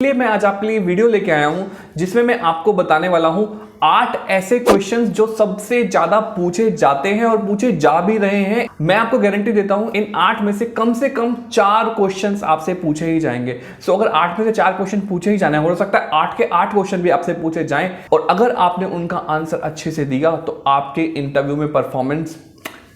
इसलिए मैं आज आपके लिए वीडियो लेके आया हूं जिसमें मैं आपको बताने वाला हूं 8 ऐसे क्वेश्चंस जो सबसे ज्यादा पूछे जाते हैं और पूछे जा भी रहे हैं। मैं आपको गारंटी देता हूं इन 8 में से कम 4 क्वेश्चंस आपसे पूछे ही जाएंगे। सो अगर 8 में से 4 क्वेश्चन पूछे ही जाने हो सकता है 8 के 8 क्वेश्चन भी आपसे पूछे जाएं और अगर आपने उनका आंसर अच्छे से दिया तो आपके इंटरव्यू में परफॉर्मेंस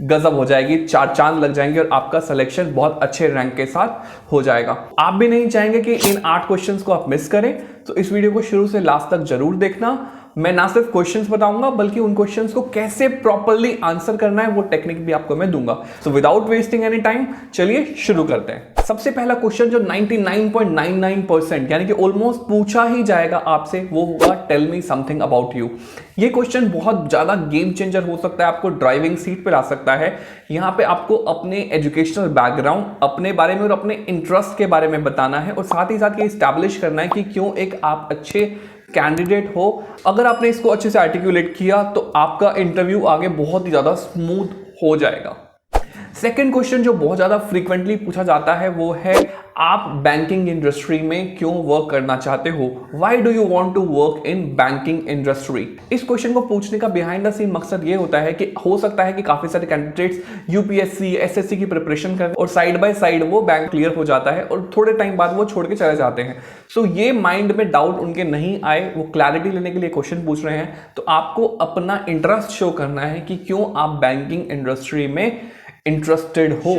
गजब हो जाएगी, 4 चांद लग जाएंगे और आपका सिलेक्शन बहुत अच्छे रैंक के साथ हो जाएगा। आप भी नहीं चाहेंगे कि इन 8 क्वेश्चंस को आप मिस करें, तो इस वीडियो को शुरू से लास्ट तक जरूर देखना। मैं ना सिर्फ क्वेश्चंस बताऊंगा बल्कि उन क्वेश्चंस को कैसे प्रॉपर्ली आंसर करना है वो टेक्निक भी आपको मैं दूंगा। So without wasting any time चलिए शुरू करते हैं। सबसे पहला क्वेश्चन जो 99.99% यानी कि ऑलमोस्ट पूछा ही जाएगा आपसे वो होगा tell me something about you. ये क्वेश्चन बहुत ज्यादा गेम चेंजर हो सकता है, आपको ड्राइविंग सीट पे ला सकता है। यहाँ पे आपको अपने एजुकेशनल बैकग्राउंड, अपने बारे में और अपने इंटरेस्ट के बारे में बताना है और साथ ही साथ ये स्टैब्लिश करना है कि क्यों एक आप अच्छे कैंडिडेट हो। अगर आपने इसको अच्छे से आर्टिकुलेट किया तो आपका इंटरव्यू आगे बहुत ही ज्यादा स्मूथ हो जाएगा। सेकेंड क्वेश्चन जो बहुत ज्यादा फ्रीक्वेंटली पूछा जाता है वो है आप बैंकिंग इंडस्ट्री में क्यों वर्क करना चाहते हो? Why do you want to work in banking industry? इस क्वेश्चन को पूछने का बिहाइंड द सीन मकसद ये होता है कि हो सकता है कि काफी सारे कैंडिडेट्स यूपीएससी एसएससी की प्रिपरेशन करें और साइड बाय साइड वो बैंक क्लियर हो जाता है और थोड़े टाइम बाद वो छोड़ के चले जाते हैं। सो ये माइंड में डाउट उनके नहीं आए, वो क्लैरिटी लेने के लिए क्वेश्चन पूछ रहे हैं। तो आपको अपना इंटरेस्ट शो करना है कि क्यों आप बैंकिंग इंडस्ट्री में इंटरेस्टेड हो।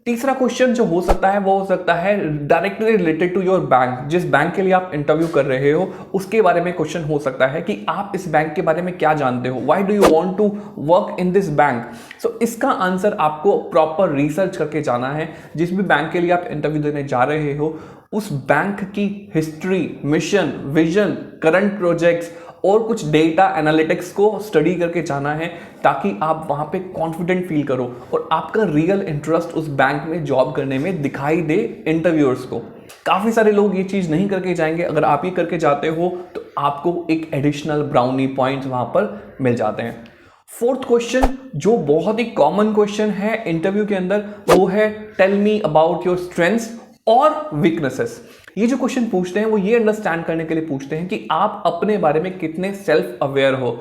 तीसरा क्वेश्चन जो हो सकता है वो हो सकता है directly related to your bank. जिस बैंक के लिए आप इंटरव्यू कर रहे हो उसके बारे में क्वेश्चन हो सकता है कि आप इस बैंक के बारे में क्या जानते हो, why do you want to work in this bank. So इसका आंसर आपको प्रॉपर रिसर्च करके जाना है। जिस भी बैंक के लिए आप इंटरव्यू देने जा रहे हो उस बैंक की history, mission, vision, current projects और कुछ डेटा एनालिटिक्स को स्टडी करके जाना है ताकि आप वहां पे कॉन्फिडेंट फील करो और आपका रियल इंटरेस्ट उस बैंक में जॉब करने में दिखाई दे इंटरव्यूअर्स को। काफी सारे लोग ये चीज नहीं करके जाएंगे, अगर आप ये करके जाते हो तो आपको एक एडिशनल ब्राउनी पॉइंट्स वहां पर मिल जाते हैं। फोर्थ क्वेश्चन जो बहुत ही कॉमन क्वेश्चन है इंटरव्यू के अंदर वो है tell me about your strengths और वीकनेसेस। ये जो क्वेश्चन पूछते हैं वो ये अंडरस्टैंड करने के लिए पूछते हैं कि आप अपने बारे में कितने सेल्फ अवेयर हो।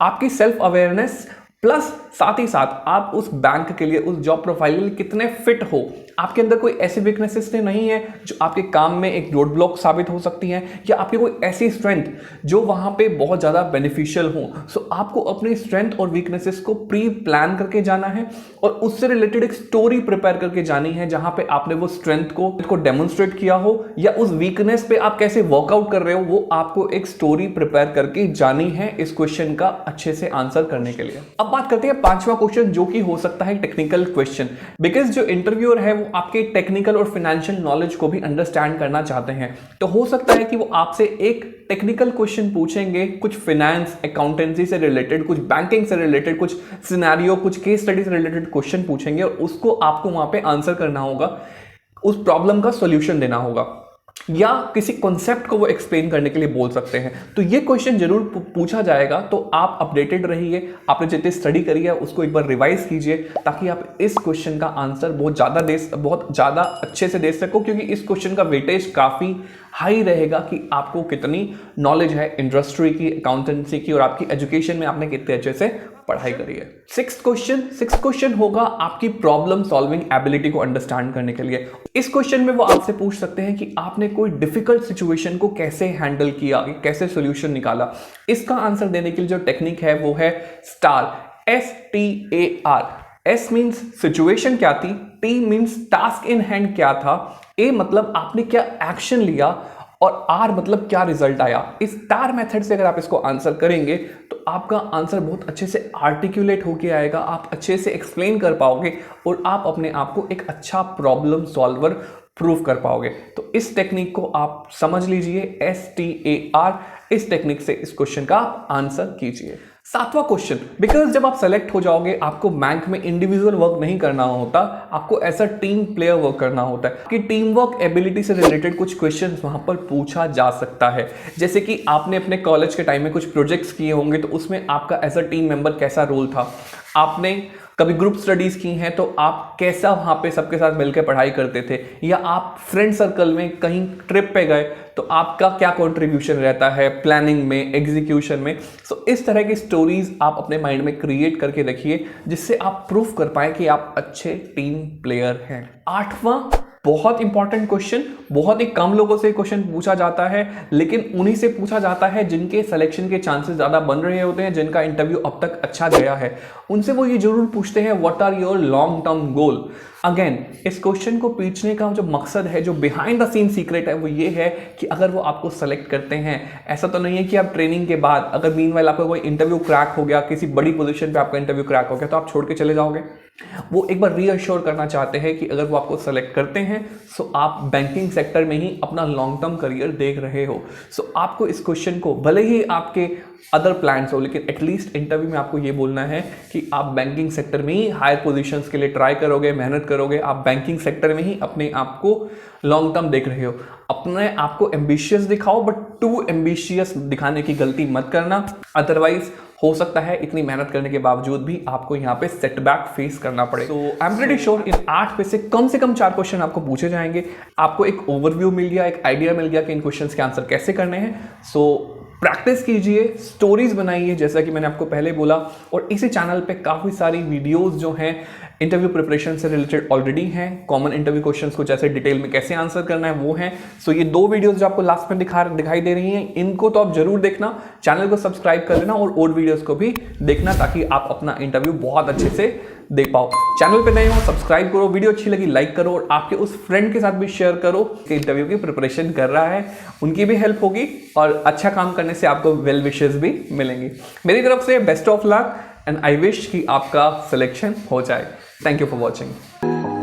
आपकी सेल्फ अवेयरनेस प्लस साथ ही साथ आप उस बैंक के लिए, उस जॉब प्रोफाइल के लिए कितने फिट हो। आपके अंदर कोई ऐसी वीकनेसेस नहीं है जो आपके काम में एक रोड ब्लॉक साबित हो सकती हैं या आपकी कोई ऐसी स्ट्रेंथ जो वहां पे बहुत ज्यादा बेनिफिशियल हो। सो आपको अपनी स्ट्रेंथ और वीकनेसेस को प्री प्लान करके जाना है और उससे रिलेटेड एक स्टोरी प्रिपेयर करके जानी है जहां पे आपने वो स्ट्रेंथ को डेमोन्स्ट्रेट किया हो या उस वीकनेस पे आप कैसे वर्कआउट कर रहे हो वो आपको एक स्टोरी प्रिपेयर करके जानी है इस क्वेश्चन का अच्छे से आंसर करने के लिए। अब बात करते हैं पांचवा क्वेश्चन जो कि हो सकता है टेक्निकल क्वेश्चन, बिकॉज जो इंटरव्यूअर है वो आपके टेक्निकल और फाइनेंशियल नॉलेज को भी अंडरस्टैंड करना चाहते हैं। तो हो सकता है कि वो आपसे एक टेक्निकल क्वेश्चन पूछेंगे, कुछ फाइनेंस अकाउंटेंसी से रिलेटेड, कुछ बैंकिंग से रिलेटेड, कुछ सिनेरियो, कुछ केस स्टडी से रिलेटेड क्वेश्चन पूछेंगे और उसको आपको वहां पे आंसर करना होगा, उस प्रॉब्लम का सॉल्यूशन देना होगा या किसी कॉन्सेप्ट को वो एक्सप्लेन करने के लिए बोल सकते हैं। तो ये क्वेश्चन जरूर पूछा जाएगा, तो आप अपडेटेड रहिए। आपने जितनी स्टडी करी है उसको एक बार रिवाइज कीजिए ताकि आप इस क्वेश्चन का आंसर बहुत ज़्यादा अच्छे से दे सको, क्योंकि इस क्वेश्चन का वेटेज काफ़ी हाई रहेगा कि आपको कितनी नॉलेज है इंडस्ट्री की, अकाउंटेंसी की और आपकी एजुकेशन में आपने कितने अच्छे से पढ़ाई करी है। सिक्स्थ क्वेश्चन होगा आपकी प्रॉब्लम सॉल्विंग एबिलिटी को अंडरस्टैंड करने के लिए। इस क्वेश्चन में वो आपसे पूछ सकते हैं कि आपने कोई डिफिकल्ट सिचुएशन को कैसे हैंडल किया, कैसे सॉल्यूशन निकाला। इसका आंसर देने के लिए जो टेक्निक है वो है star, STAR। S means situation क्या थी, T means task in hand क्या था, A मतलब आपने क्या एक्शन लिया और R मतलब क्या रिजल्ट आया। इस स्टार मेथड से अगर आप इसको आंसर करेंगे तो आपका आंसर बहुत अच्छे से आर्टिकुलेट होके आएगा, आप अच्छे से एक्सप्लेन कर पाओगे और आप अपने आप को एक अच्छा प्रॉब्लम सॉल्वर प्रूव कर पाओगे। तो इस टेक्निक को आप समझ लीजिए, STAR। इस टेक्निक से इस क्वेश्चन का आप आंसर कीजिए। सातवां क्वेश्चन, बिकॉज जब आप सेलेक्ट हो जाओगे आपको बैंक में इंडिविजुअल वर्क नहीं करना होता, आपको ऐसा टीम प्लेयर वर्क करना होता है कि टीम वर्क एबिलिटी से रिलेटेड कुछ क्वेश्चंस वहां पर पूछा जा सकता है। जैसे कि आपने अपने कॉलेज के टाइम में कुछ प्रोजेक्ट्स किए होंगे तो उसमें आपका एज अ टीम मेंबर कैसा रोल था, आपने कभी ग्रुप स्टडीज की हैं तो आप कैसा वहाँ पे सबके साथ मिलकर पढ़ाई करते थे, या आप फ्रेंड सर्कल में कहीं ट्रिप पे गए तो आपका क्या कंट्रीब्यूशन रहता है प्लानिंग में, एग्जीक्यूशन में। सो इस तरह की स्टोरीज आप अपने माइंड में क्रिएट करके रखिए, जिससे आप प्रूफ कर पाए कि आप अच्छे टीम प्लेयर हैं। 8वां बहुत इंपॉर्टेंट क्वेश्चन, बहुत ही कम लोगों से क्वेश्चन पूछा जाता है, लेकिन उन्हीं से पूछा जाता है जिनके सिलेक्शन के चांसेस ज़्यादा बन रहे होते हैं, जिनका इंटरव्यू अब तक अच्छा गया है। उनसे वो ये जरूर पूछते हैं what are your long term goal. Again इस क्वेश्चन को पूछने का जो मकसद है, जो बिहाइंड द सीन सीक्रेट है, वो ये है कि अगर वो आपको सेलेक्ट करते हैं, ऐसा तो नहीं है कि आप ट्रेनिंग के बाद अगर मीनवाइल आपका कोई इंटरव्यू क्रैक हो गया, किसी बड़ी पोजीशन पे आपका इंटरव्यू क्रैक हो गया तो आप छोड़ के चले जाओगे। वो एक बार रीअश्योर करना चाहते हैं कि अगर वो आपको सेलेक्ट करते हैं सो आप बैंकिंग सेक्टर में ही अपना लॉन्ग टर्म करियर देख रहे हो। सो आपको इस क्वेश्चन को, भले ही आपके अदर प्लान्स हो, लेकिन एटलीस्ट इंटरव्यू में आपको ये बोलना है कि आप बैंकिंग सेक्टर में ही हायर पोजीशंस के लिए ट्राई करोगे, मेहनत करोगे, आप बैंकिंग सेक्टर में ही अपने आप को लॉन्ग टर्म देख रहे हो। अपने आप को एम्बिशियस दिखाओ, बट टू एम्बिशियस दिखाने की गलती मत करना, अदरवाइज हो सकता है इतनी मेहनत करने के बावजूद भी आपको यहाँ पे सेटबैक फेस करना पड़े। तो I am pretty sure in 8 पे से कम 4 क्वेश्चन आपको पूछे जाएंगे। आपको एक ओवरव्यू मिल गया, एक आइडिया मिल गया कि इन क्वेश्चंस के आंसर कैसे करने हैं। सो प्रैक्टिस कीजिए, स्टोरीज बनाइए जैसा कि मैंने आपको पहले बोला, और इसी चैनल पे काफ़ी सारी वीडियोस जो हैं इंटरव्यू प्रिपरेशन से रिलेटेड ऑलरेडी हैं। कॉमन इंटरव्यू क्वेश्चंस को जैसे डिटेल में कैसे आंसर करना है वो हैं। सो ये 2 वीडियोस जो आपको लास्ट में दिखाई दे रही हैं, इनको तो आप जरूर देखना, चैनल को सब्सक्राइब कर लेना और वीडियोस को भी देखना, ताकि आप अपना इंटरव्यू बहुत अच्छे से दे पाओ। चैनल पे नए हो सब्सक्राइब करो, वीडियो अच्छी लगी लाइक करो, और आपके उस फ्रेंड के साथ भी शेयर करो कि इंटरव्यू की प्रिपरेशन कर रहा है, उनकी भी हेल्प होगी और अच्छा काम करने से आपको वेल विशेस भी मिलेंगी। मेरी तरफ से best of luck and I wish कि आपका सिलेक्शन हो जाए। Thank you for watching.